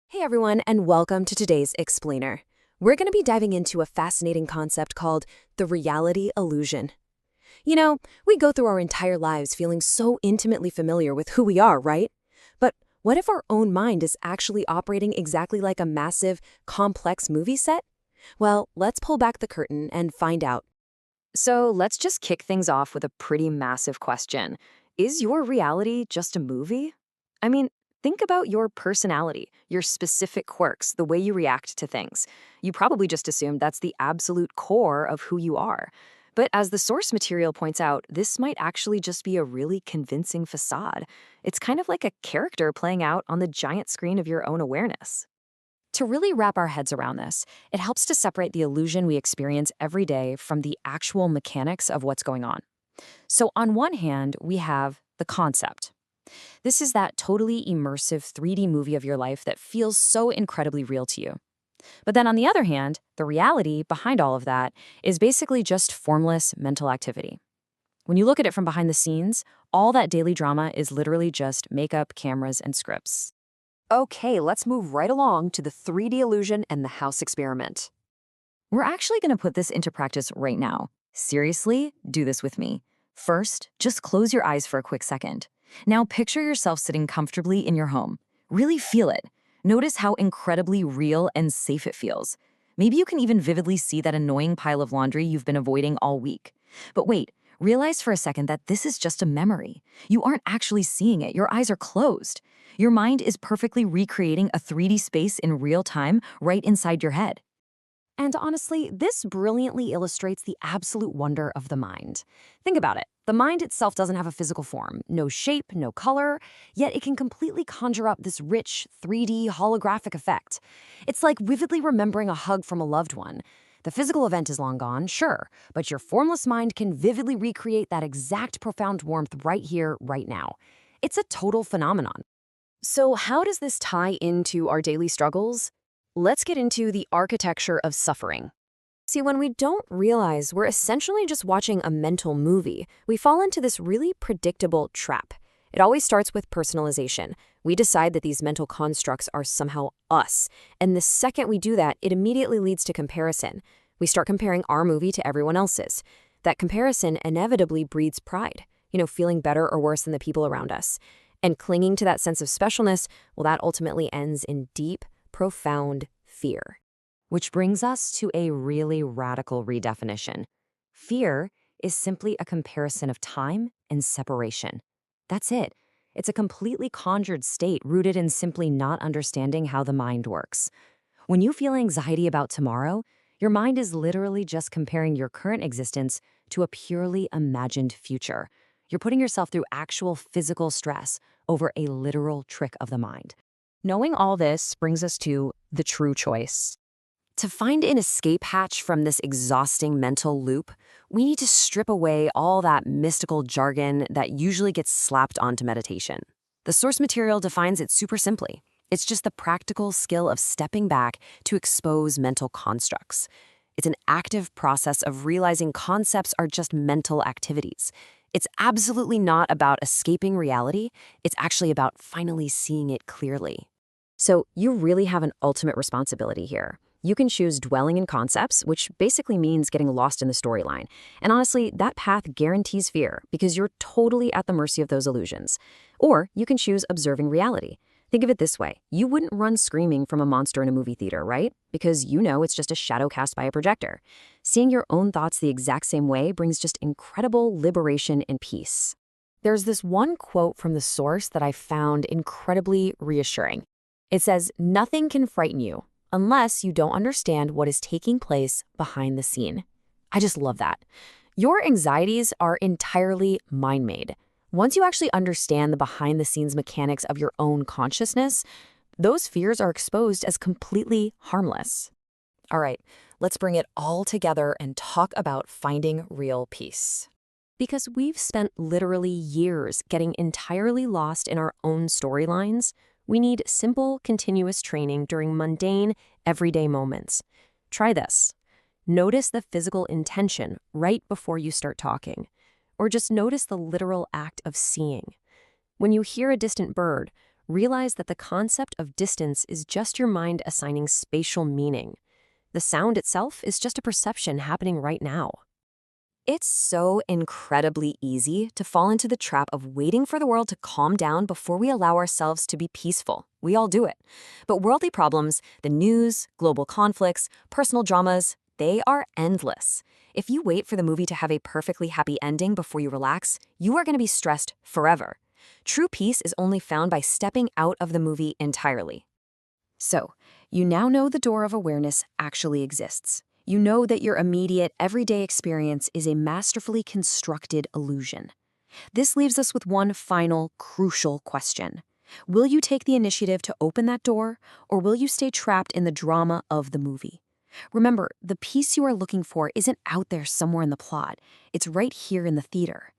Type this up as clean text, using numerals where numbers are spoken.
Hey everyone, and welcome to today's Explainer. We're going to be diving into a fascinating concept called the reality illusion. We go through our entire lives feeling so intimately familiar with who we are, right? But what if our own mind is actually operating exactly like a massive, complex movie set? Well, let's pull back the curtain and find out. So let's just kick things off with a pretty massive question. Is your reality just a movie? I mean, think about your personality, your specific quirks, the way you react to things. You probably just assumed that's the absolute core of who you are. But as the source material points out, this might actually just be a really convincing facade. It's kind of like a character playing out on the giant screen of your own awareness. To really wrap our heads around this, it helps to separate the illusion we experience every day from the actual mechanics of what's going on. So, on one hand, we have the concept. This is that totally immersive 3D movie of your life that feels so incredibly real to you. But then on the other hand, the reality behind all of that is basically just formless mental activity. When you look at it from behind the scenes, all that daily drama is literally just makeup, cameras, and scripts. Okay, let's move right along to the 3D illusion and the house experiment. We're actually going to put this into practice right now. Seriously, do this with me. First, just close your eyes for a quick second. Now picture yourself sitting comfortably in your home. Really feel it. Notice how incredibly real and safe it feels. Maybe you can even vividly see that annoying pile of laundry you've been avoiding all week. But wait, realize for a second that this is just a memory. You aren't actually seeing it. Your eyes are closed. Your mind is perfectly recreating a 3D space in real time right inside your head. And honestly, this brilliantly illustrates the absolute wonder of the mind. Think about it. The mind itself doesn't have a physical form, no shape, no color, yet it can completely conjure up this rich, 3D holographic effect. It's like vividly remembering a hug from a loved one. The physical event is long gone, sure, but your formless mind can vividly recreate that exact profound warmth right here, right now. It's a total phenomenon. So how does this tie into our daily struggles? Let's get into the architecture of suffering. See, when we don't realize we're essentially just watching a mental movie, we fall into this really predictable trap. It always starts with personalization. We decide that these mental constructs are somehow us, and the second we do that, it immediately leads to comparison. We start comparing our movie to everyone else's. That comparison inevitably breeds pride, feeling better or worse than the people around us. And clinging to that sense of specialness, well, that ultimately ends in deep, profound fear. Which brings us to a really radical redefinition. Fear is simply a comparison of time and separation. That's it. It's a completely conjured state rooted in simply not understanding how the mind works. When you feel anxiety about tomorrow, your mind is literally just comparing your current existence to a purely imagined future. You're putting yourself through actual physical stress over a literal trick of the mind. Knowing all this brings us to the true choice. To find an escape hatch from this exhausting mental loop, we need to strip away all that mystical jargon that usually gets slapped onto meditation. The source material defines it super simply. It's just the practical skill of stepping back to expose mental constructs. It's an active process of realizing concepts are just mental activities. It's absolutely not about escaping reality. It's actually about finally seeing it clearly. So you really have an ultimate responsibility here. You can choose dwelling in concepts, which basically means getting lost in the storyline. And honestly, that path guarantees fear because you're totally at the mercy of those illusions. Or you can choose observing reality. Think of it this way. You wouldn't run screaming from a monster in a movie theater, right? Because you know it's just a shadow cast by a projector. Seeing your own thoughts the exact same way brings just incredible liberation and peace. There's this one quote from the source that I found incredibly reassuring. It says, "Nothing can frighten you unless you don't understand what is taking place behind the scene." I just love that. Your anxieties are entirely mind-made. Once you actually understand the behind-the-scenes mechanics of your own consciousness, those fears are exposed as completely harmless. All right, let's bring it all together and talk about finding real peace. Because we've spent literally years getting entirely lost in our own storylines, we need simple, continuous training during mundane, everyday moments. Try this. Notice the physical intention right before you start talking, or just notice the literal act of seeing. When you hear a distant bird, realize that the concept of distance is just your mind assigning spatial meaning. The sound itself is just a perception happening right now. It's so incredibly easy to fall into the trap of waiting for the world to calm down before we allow ourselves to be peaceful. We all do it. But worldly problems, the news, global conflicts, personal dramas, they are endless. If you wait for the movie to have a perfectly happy ending before you relax, you are going to be stressed forever. True peace is only found by stepping out of the movie entirely. So, you now know the door of awareness actually exists. You know that your immediate, everyday experience is a masterfully constructed illusion. This leaves us with one final, crucial question. Will you take the initiative to open that door, or will you stay trapped in the drama of the movie? Remember, the peace you are looking for isn't out there somewhere in the plot. It's right here in the theater.